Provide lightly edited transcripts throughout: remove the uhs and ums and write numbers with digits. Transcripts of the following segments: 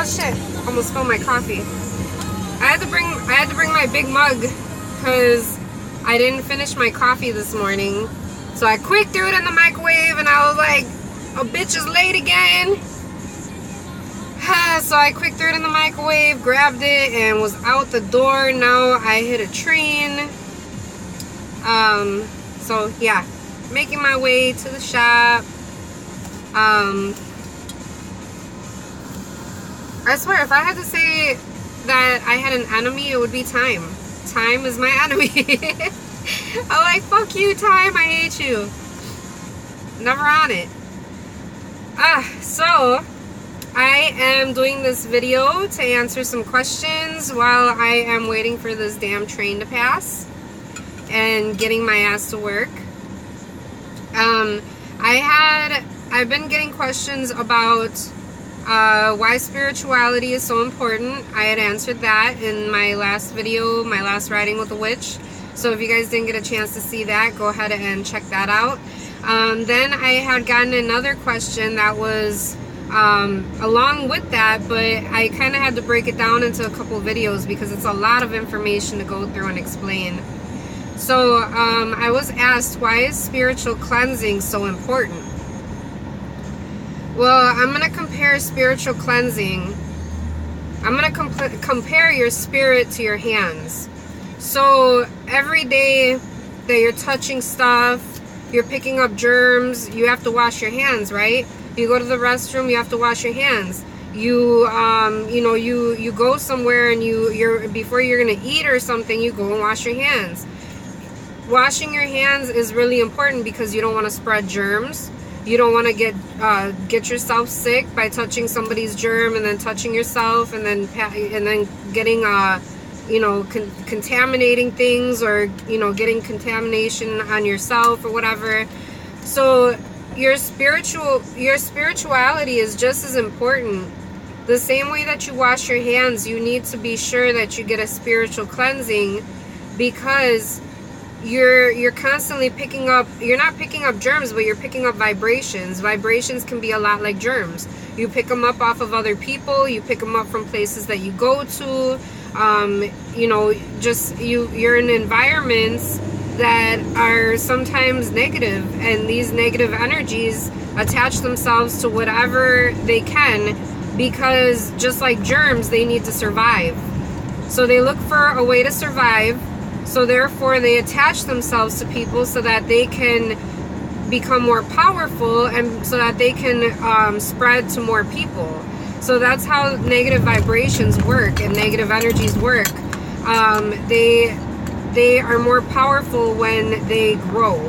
Oh shit! Almost spilled my coffee. I had to bring my big mug because I didn't finish my coffee this morning. So I quick threw it in the microwave and I was like, "A bitch is late again." So I quick threw it in the microwave, grabbed it, and was out the door. Now I hit a train. So yeah, making my way to the shop. I swear, if I had to say that I had an enemy, it would be time. Time is my enemy. I'm like, fuck you, time, I hate you. Never on it. So I am doing this video to answer some questions while I am waiting for this damn train to pass and getting my ass to work. I've been getting questions about why spirituality is so important. I had answered that in my last video, my last Riding with a Witch. So if you guys didn't get a chance to see that, go ahead and check that out. Then I had gotten another question that was along with that, but I kind of had to break it down into a couple videos because it's a lot of information to go through and explain. So I was asked, why is spiritual cleansing so important? Well, I'm going to compare spiritual cleansing. I'm going to compare your spirit to your hands. So every day that you're touching stuff, you're picking up germs, you have to wash your hands, right? You go to the restroom, you have to wash your hands. You you go somewhere and before you're going to eat or something, you go and wash your hands. Washing your hands is really important because you don't want to spread germs. You don't want to get yourself sick by touching somebody's germ and then touching yourself and then getting contaminating things, or getting contamination on yourself or whatever. So your spirituality is just as important. The same way that you wash your hands, you need to be sure that you get a spiritual cleansing, because you're constantly picking up, you're not picking up germs, but you're picking up vibrations. Vibrations can be a lot like germs. You pick them up off of other people, you pick them up from places that you go to, you're in environments that are sometimes negative, and these negative energies attach themselves to whatever they can, because just like germs, they need to survive. So they look for a way to survive. So therefore they attach themselves to people so that they can become more powerful, and so that they can spread to more people. So that's how negative vibrations work and negative energies work. They are more powerful when they grow.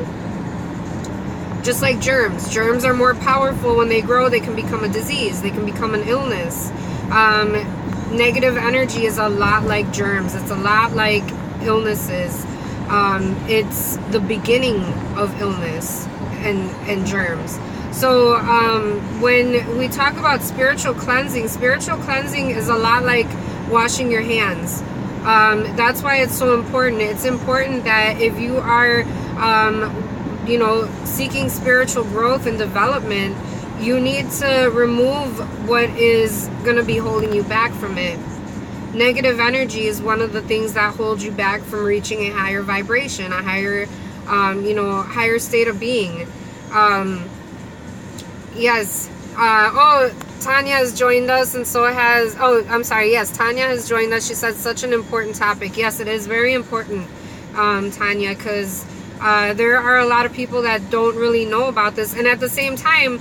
Just like germs. Germs are more powerful when they grow. They can become a disease. They can become an illness. Negative energy is a lot like germs. It's a lot like illnesses. It's the beginning of illness and germs. So when we talk about spiritual cleansing is a lot like washing your hands. That's why it's so important. It's important that if you are seeking spiritual growth and development, you need to remove what is going to be holding you back from it. Negative energy is one of the things that holds you back from reaching a higher vibration, a higher, higher state of being. Yes. Tanya has joined us, and so has, yes, Tanya has joined us. She said such an important topic. Yes, it is very important, Tanya, because there are a lot of people that don't really know about this. And at the same time,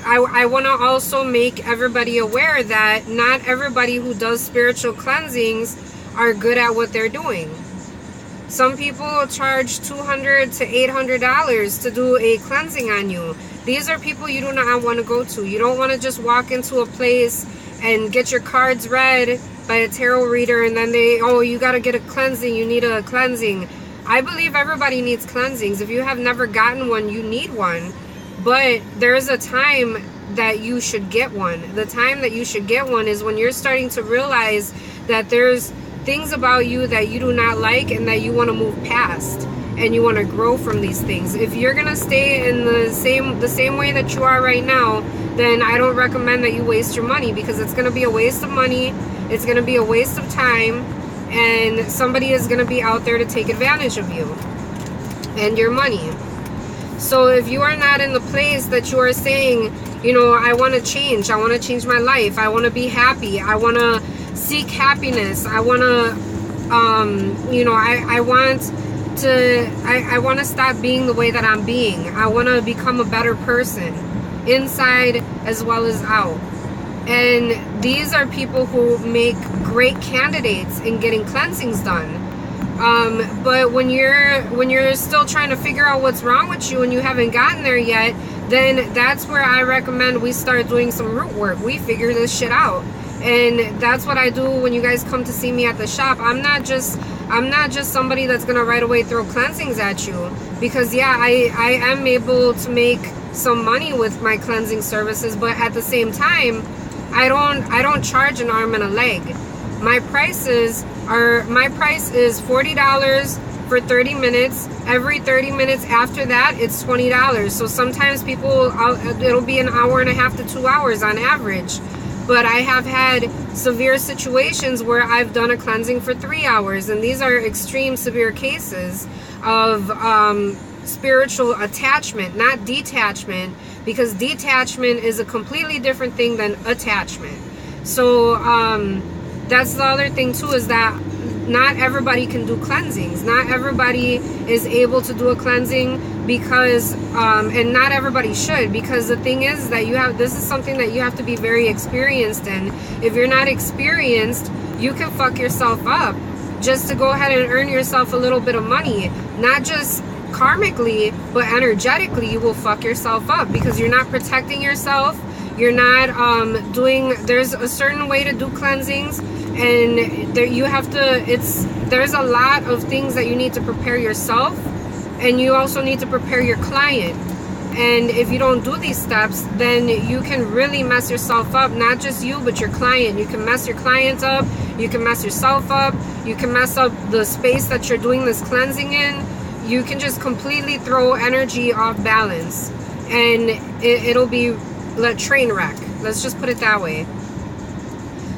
I want to also make everybody aware that not everybody who does spiritual cleansings are good at what they're doing. Some people charge $200 to $800 to do a cleansing on you. These are people you do not want to go to. You don't want to just walk into a place and get your cards read by a tarot reader, and then you got to get a cleansing. You need a cleansing. I believe everybody needs cleansings. If you have never gotten one, you need one. But there's a time that you should get one. The time that you should get one is when you're starting to realize that there's things about you that you do not like and that you want to move past. and you want to grow from these things. If you're gonna stay in the same way that you are right now, then I don't recommend that you waste your money, because it's gonna be a waste of money, it's gonna be a waste of time, and somebody is gonna be out there to take advantage of you and your money. So if you are not in the place that you are saying, you know, I want to change my life, I want to be happy, I want to seek happiness, I want to you know, I want to stop being the way that I'm being, I want to become a better person, inside as well as out. And these are people who make great candidates in getting cleansings done. But when you're still trying to figure out what's wrong with you and you haven't gotten there yet, then that's where I recommend we start doing some root work. We figure this shit out. And that's what I do when you guys come to see me at the shop. I'm not just somebody that's gonna right away throw cleansings at you, because yeah, I am able to make some money with my cleansing services, but at the same time, I don't charge an arm and a leg. My price is $40 for 30 minutes. Every 30 minutes after that, it's $20. So sometimes it'll be an hour and a half to 2 hours on average. But I have had severe situations where I've done a cleansing for 3 hours, and these are extreme severe cases of spiritual attachment, not detachment, because detachment is a completely different thing than attachment. So that's the other thing too, is that not everybody can do cleansings. Not everybody is able to do a cleansing, because and not everybody should, because the thing is that this is something that you have to be very experienced in. If you're not experienced, you can fuck yourself up just to go ahead and earn yourself a little bit of money. Not just karmically, but energetically, you will fuck yourself up, because you're not protecting yourself. You're not there's a certain way to do cleansings, and there's a lot of things that you need to prepare yourself, and you also need to prepare your client. And if you don't do these steps, then you can really mess yourself up. Not just you, but your client. You can mess your client up, you can mess yourself up, you can mess up the space that you're doing this cleansing in. You can just completely throw energy off balance, and it'll be a train wreck. Let's just put it that way.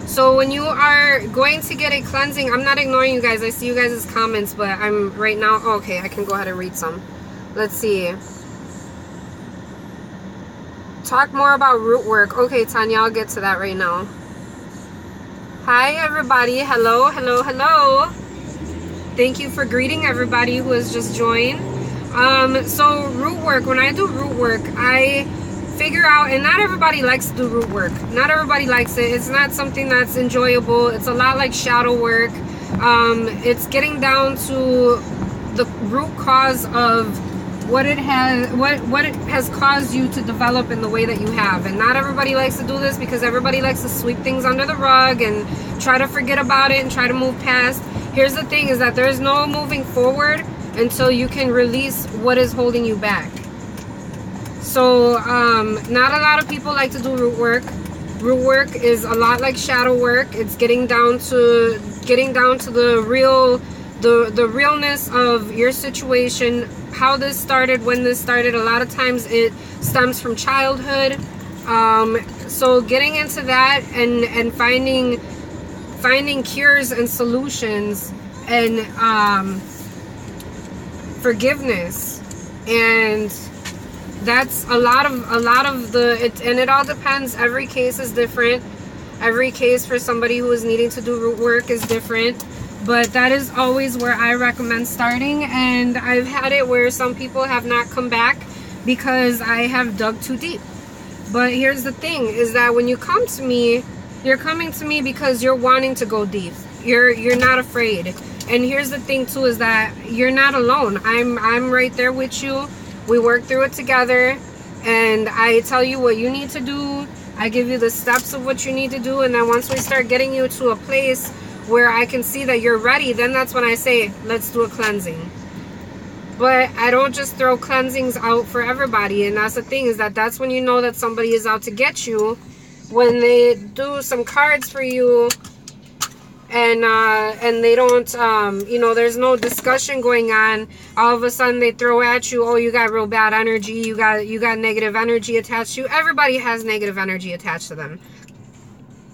So when you are going to get a cleansing, I'm not ignoring you guys. I see you guys' comments, but I'm right now. Okay, I can go ahead and read some. Let's see. Talk more about root work. Okay, Tanya, I'll get to that right now. Hi, everybody. Hello, hello, hello. Thank you for greeting everybody who has just joined. So root work, when I do root work, I figure out, and not everybody likes to do root work. Not everybody likes it. It's not something that's enjoyable. It's a lot like shadow work. It's getting down to the root cause of what it has caused you to develop in the way that you have. And not everybody likes to do this, because everybody likes to sweep things under the rug and try to forget about it and try to move past. Here's the thing, is that there's no moving forward until you can release what is holding you back. So not a lot of people like to do root work. Root work is a lot like shadow work. It's getting down to the realness of your situation, how this started, when this started. A lot of times it stems from childhood. So getting into that and finding cures and solutions and forgiveness, and that's a lot of and it all depends. Every case is different. Every case for somebody who is needing to do root work is different, but that is always where I recommend starting. And I've had it where some people have not come back because I have dug too deep. But here's the thing, is that when you come to me, you're coming to me because you're wanting to go deep. You're not afraid. And here's the thing too, is that you're not alone. I'm right there with you. We work through it together, and I tell you what you need to do. I give you the steps of what you need to do, and then once we start getting you to a place where I can see that you're ready, then that's when I say, let's do a cleansing. But I don't just throw cleansings out for everybody, and that's the thing, is that that's when you know that somebody is out to get you, when they do some cards for you and they don't, you know, there's no discussion going on. All of a sudden they throw at you, oh, you got real bad energy, you got negative energy attached to you. Everybody has negative energy attached to them.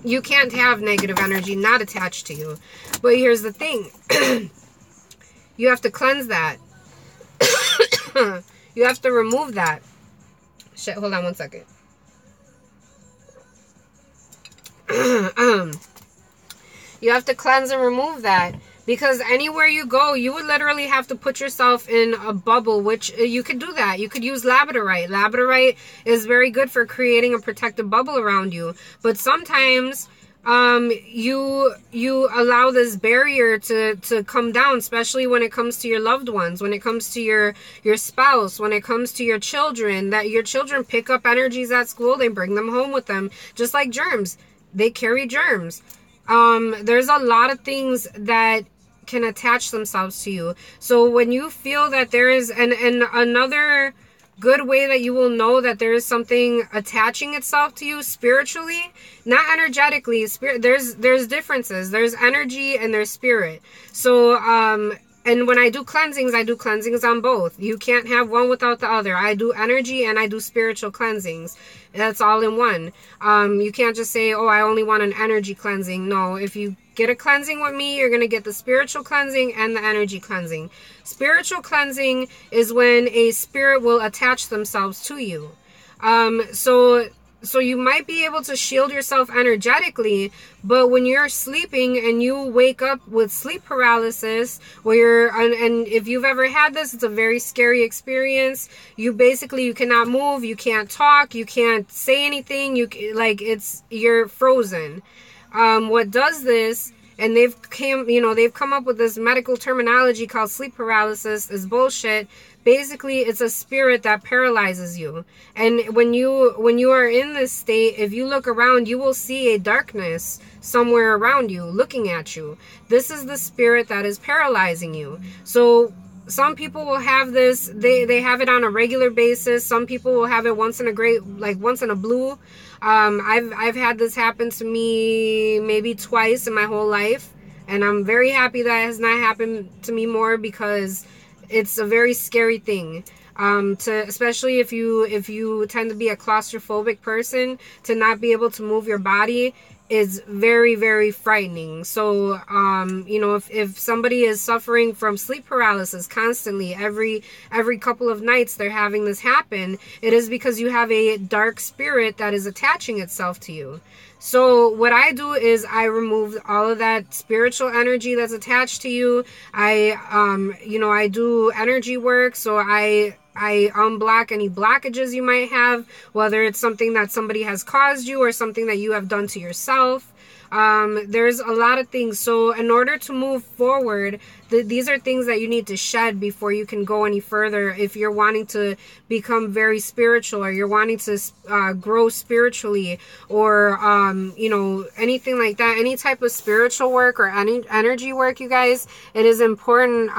You can't have negative energy not attached to you. But here's the thing. You have to cleanse that. You have to remove that. Shit, hold on one second. You have to cleanse and remove that, because anywhere you go, you would literally have to put yourself in a bubble, which you could do that. You could use labradorite. Labradorite is very good for creating a protective bubble around you. But sometimes you allow this barrier to come down, especially when it comes to your loved ones, when it comes to your spouse, when it comes to your children, that your children pick up energies at school, they bring them home with them, just like germs. They carry germs. There's a lot of things that can attach themselves to you. So when you feel that there is, and another good way that you will know that there is something attaching itself to you spiritually, not energetically, there's differences. There's energy and there's spirit. So, and when I do cleansings on both. You can't have one without the other. I do energy and I do spiritual cleansings. That's all in one. You can't just say, oh, I only want an energy cleansing. No, if you get a cleansing with me, you're going to get the spiritual cleansing and the energy cleansing. Spiritual cleansing is when a spirit will attach themselves to you. So you might be able to shield yourself energetically, but when you're sleeping and you wake up with sleep paralysis, where you're, and if you've ever had this, it's a very scary experience. You cannot move, you can't talk, you can't say anything, you're frozen. What does this, and they've come up with this medical terminology called sleep paralysis, is bullshit. Basically, it's a spirit that paralyzes you. And when you are in this state, if you look around, you will see a darkness somewhere around you looking at you. This is the spirit that is paralyzing you. So some people will have this, they have it on a regular basis. Some people will have it once in a blue. I've had this happen to me maybe twice in my whole life, and I'm very happy that it has not happened to me more, because it's a very scary thing. Especially if you tend to be a claustrophobic person, to not be able to move your body is very, very frightening. So, if somebody is suffering from sleep paralysis constantly, every couple of nights they're having this happen, it is because you have a dark spirit that is attaching itself to you. So what I do is I remove all of that spiritual energy that's attached to you. I do energy work, so I unblock any blockages you might have, whether it's something that somebody has caused you or something that you have done to yourself. There's a lot of things. So in order to move forward, these are things that you need to shed before you can go any further. If you're wanting to become very spiritual, or you're wanting to grow spiritually, or anything like that, any type of spiritual work or any energy work, you guys, it is important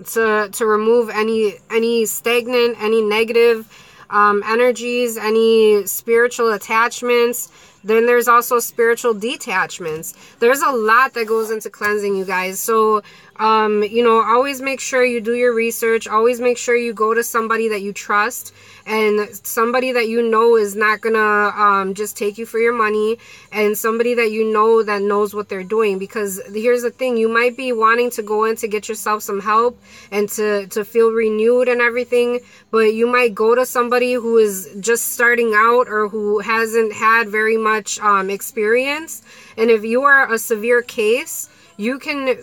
to remove any stagnant, any negative energies, any spiritual attachments. Then there's also spiritual detachments. There's a lot that goes into cleansing, you guys. So, always make sure you do your research. Always make sure you go to somebody that you trust, and somebody that you know is not gonna just take you for your money, and somebody that you know that knows what they're doing. Because here's the thing, you might be wanting to go in to get yourself some help and to feel renewed and everything, but you might go to somebody who is just starting out, or who hasn't had very much experience. And if you are a severe case, you can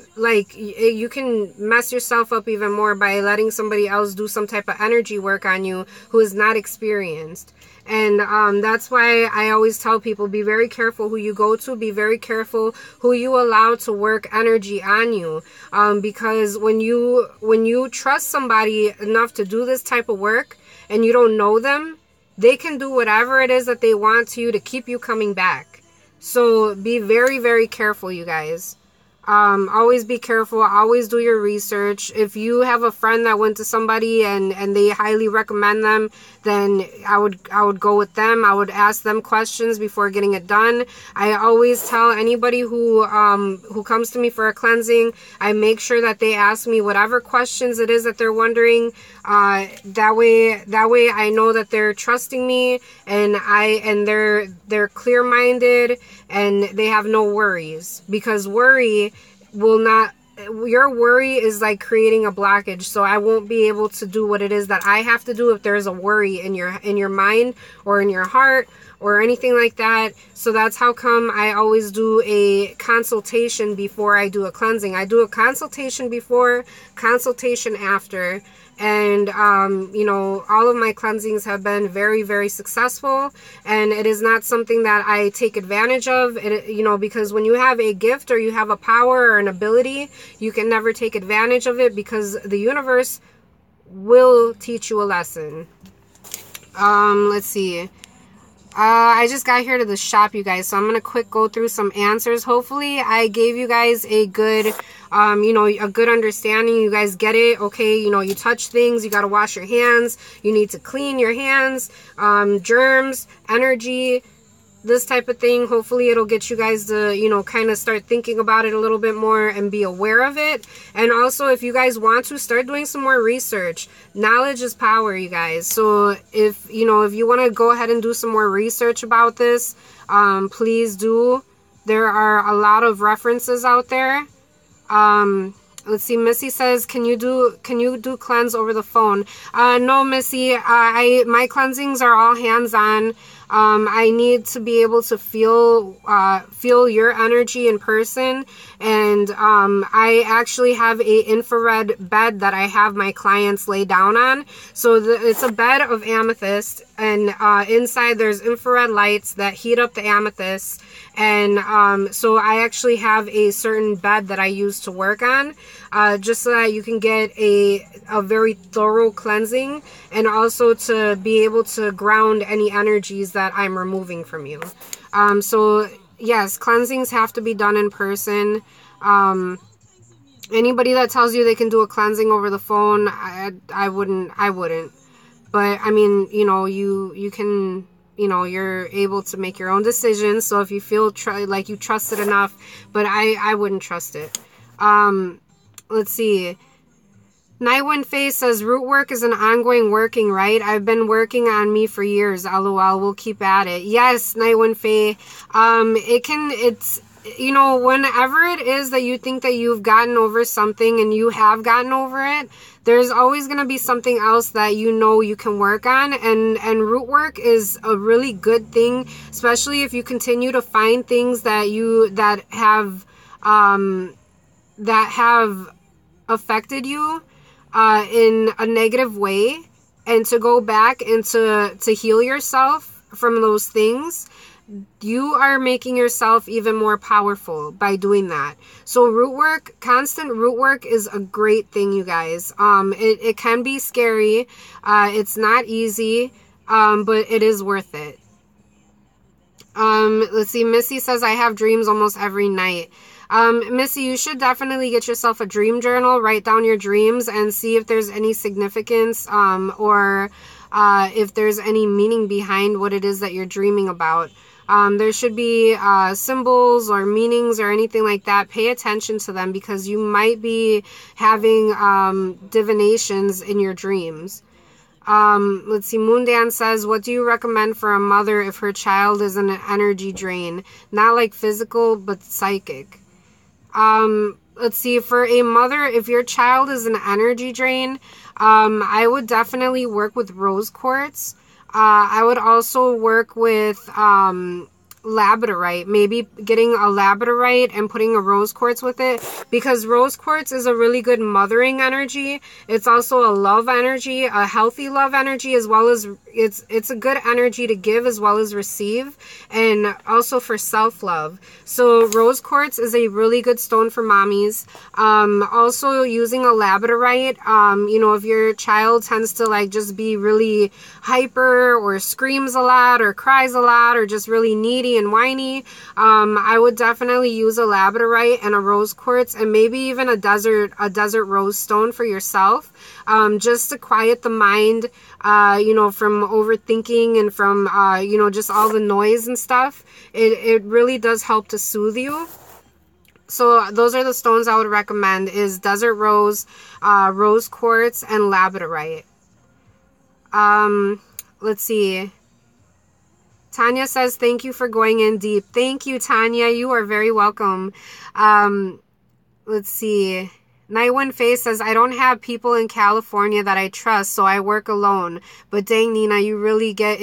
mess yourself up even more by letting somebody else do some type of energy work on you who is not experienced. And that's why I always tell people, be very careful who you go to, be very careful who you allow to work energy on you, because when you trust somebody enough to do this type of work and you don't know them, they can do whatever it is that they want to you to keep you coming back. So be very, very careful, you guys. Always be careful. Always do your research. If you have a friend that went to somebody and they highly recommend them, then I would go with them. I would ask them questions before getting it done. I always tell anybody who comes to me for a cleansing, I make sure that they ask me whatever questions it is that they're wondering. That way I know that they're trusting me, and they're clear-minded and they have no worries, because your worry is like creating a blockage. So I won't be able to do what it is that I have to do if there's a worry in your mind or in your heart or anything like that. So that's how come I always do a consultation before I do a cleansing. I do a consultation before, consultation after. And, you know, all of my cleansings have been very, very successful. And it is not something that I take advantage of, you know, because when you have a gift or you have a power or an ability, you can never take advantage of it, because the universe will teach you a lesson. Let's see. I just got here to the shop, you guys, so I'm going to quick go through some answers. Hopefully I gave you guys a good, you know, a good understanding. You guys get it, okay? You know, you touch things, you got to wash your hands. You need to clean your hands, germs, energy, this type of thing. Hopefully it'll get you guys to, you know, kind of start thinking about it a little bit more and be aware of it. And also, if you guys want to, start doing some more research. Knowledge is power, you guys. So if you want to go ahead and do some more research about this, please do. There are a lot of references out there. Let's see, Missy says, can you do cleanse over the phone? No, Missy, my cleansings are all hands-on. I need to be able to feel your energy in person. And I actually have a infrared bed that I have my clients lay down on. So it's a bed of amethyst, and inside there's infrared lights that heat up the amethyst. And so I actually have a certain bed that I use to work on, just so that you can get a very thorough cleansing, and also to be able to ground any energies that I'm removing from you. So yes, cleansings have to be done in person. Anybody that tells you they can do a cleansing over the phone, I wouldn't. But I mean, you know, you can, you know, you're able to make your own decisions. So if you feel like you trust it enough, but I wouldn't trust it. Let's see. Nightwind Face says, root work is an ongoing working, right? I've been working on me for years. LOL. We'll keep at it. Yes, Nightwind Fae. It's, you know, whenever it is that you think that you've gotten over something and you have gotten over it, there's always going to be something else that you know you can work on. And root work is a really good thing, especially if you continue to find things that have affected you in a negative way, and to go back and to heal yourself from those things. You are making yourself even more powerful by doing that. So root work, constant root work, is a great thing, you guys. It can be scary. It's not easy, but it is worth it. Let's see. Missy says, I have dreams almost every night. Missy, you should definitely get yourself a dream journal, write down your dreams, and see if there's any significance, or if there's any meaning behind what it is that you're dreaming about. There should be symbols or meanings or anything like that. Pay attention to them, because you might be having divinations in your dreams. Let's see. Moondan says, what do you recommend for a mother if her child is an energy drain? Not like physical, but psychic. Let's see, for a mother, if your child is an energy drain, I would definitely work with rose quartz. I would also work with labradorite, maybe getting a labradorite and putting a rose quartz with it, because rose quartz is a really good mothering energy. It's also a love energy, a healthy love energy, as well as it's a good energy to give as well as receive, and also for self-love. So rose quartz is a really good stone for mommies. Also using a labradorite, you know, if your child tends to like just be really hyper or screams a lot or cries a lot or just really needy moany and whiny, I would definitely use a labradorite and a rose quartz, and maybe even a desert rose stone for yourself, just to quiet the mind, you know, from overthinking and from, you know, just all the noise and stuff. It really does help to soothe you. So those are the stones I would recommend, is desert rose, rose quartz, and labradorite. Let's see. Tanya says, thank you for going in deep. Thank you, Tanya. You are very welcome. Let's see. Night One Face says, I don't have people in California that I trust, so I work alone. But dang, Nina, you really get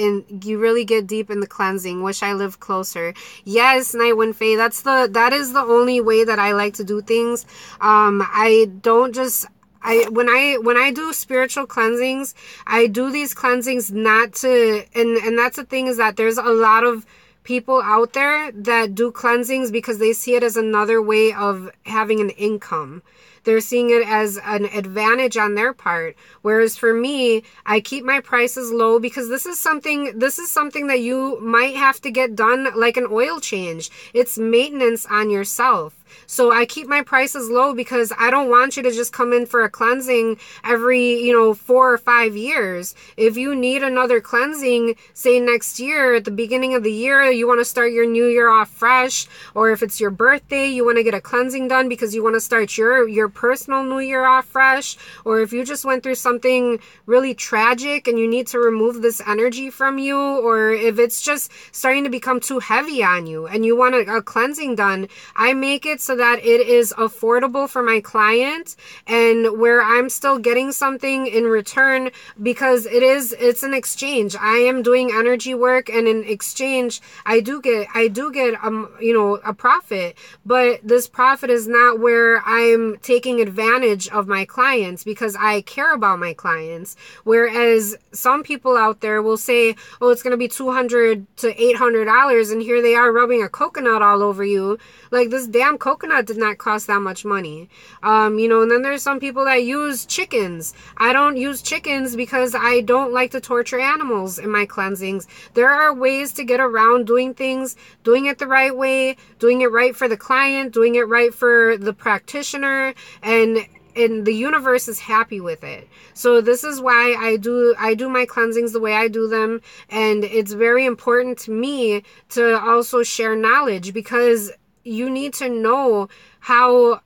deep in the cleansing. Wish I lived closer. Yes, Night One Face, that is the only way that I like to do things. I don't just, when I do spiritual cleansings, I do these cleansings not to, and that's the thing, is that there's a lot of people out there that do cleansings because they see it as another way of having an income. They're seeing it as an advantage on their part. Whereas for me, I keep my prices low because this is something that you might have to get done, like an oil change. It's maintenance on yourself. So I keep my prices low because I don't want you to just come in for a cleansing every, you know, 4 or 5 years. If you need another cleansing, say next year, at the beginning of the year, you want to start your new year off fresh, or if it's your birthday, you want to get a cleansing done because you want to start your personal new year off fresh, or if you just went through something really tragic and you need to remove this energy from you, or if it's just starting to become too heavy on you and you want a cleansing done, I make it so that it is affordable for my client and where I'm still getting something in return, because it's an exchange. I am doing energy work, and in exchange I do get you know, a profit, but this profit is not where I'm taking advantage of my clients, because I care about my clients. Whereas some people out there will say, oh, it's going to be $200 to $800, and here they are rubbing a coconut all over you. Like, this damn coconut did not cost that much money. You know, and then there's some people that use chickens. I don't use chickens because I don't like to torture animals in my cleansings. There are ways to get around doing things, doing it the right way, doing it right for the client, doing it right for the practitioner, and the universe is happy with it. So this is why I do my cleansings the way I do them. And it's very important to me to also share knowledge, because you need to know how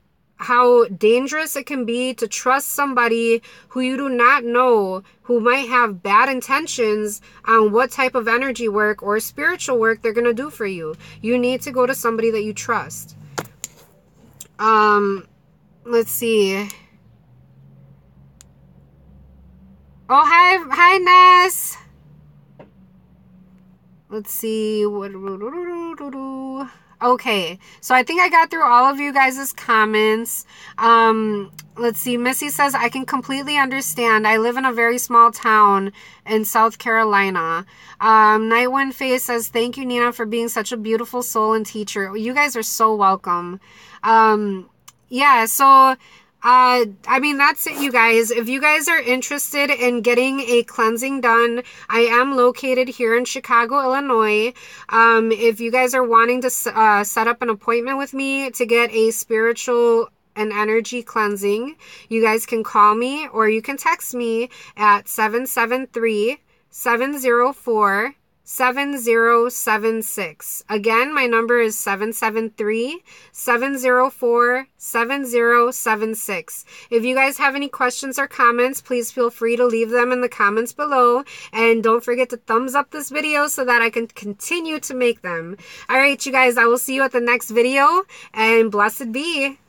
dangerous it can be to trust somebody who you do not know, who might have bad intentions on what type of energy work or spiritual work they're going to do for you. You need to go to somebody that you trust. Let's see. Oh, hi Ness. Let's see. Okay, so I think I got through all of you guys' comments. Let's see. Missy says, I can completely understand. I live in a very small town in South Carolina. Night One Face says, thank you, Nina, for being such a beautiful soul and teacher. You guys are so welcome. Yeah, so I mean, that's it, you guys. If you guys are interested in getting a cleansing done, I am located here in Chicago, Illinois. If you guys are wanting to set up an appointment with me to get a spiritual and energy cleansing, you guys can call me or you can text me at 773-704-7076. Again, my number is 773-704-7076. If you guys have any questions or comments, please feel free to leave them in the comments below. And don't forget to thumbs up this video so that I can continue to make them. All right, you guys, I will see you at the next video, and blessed be.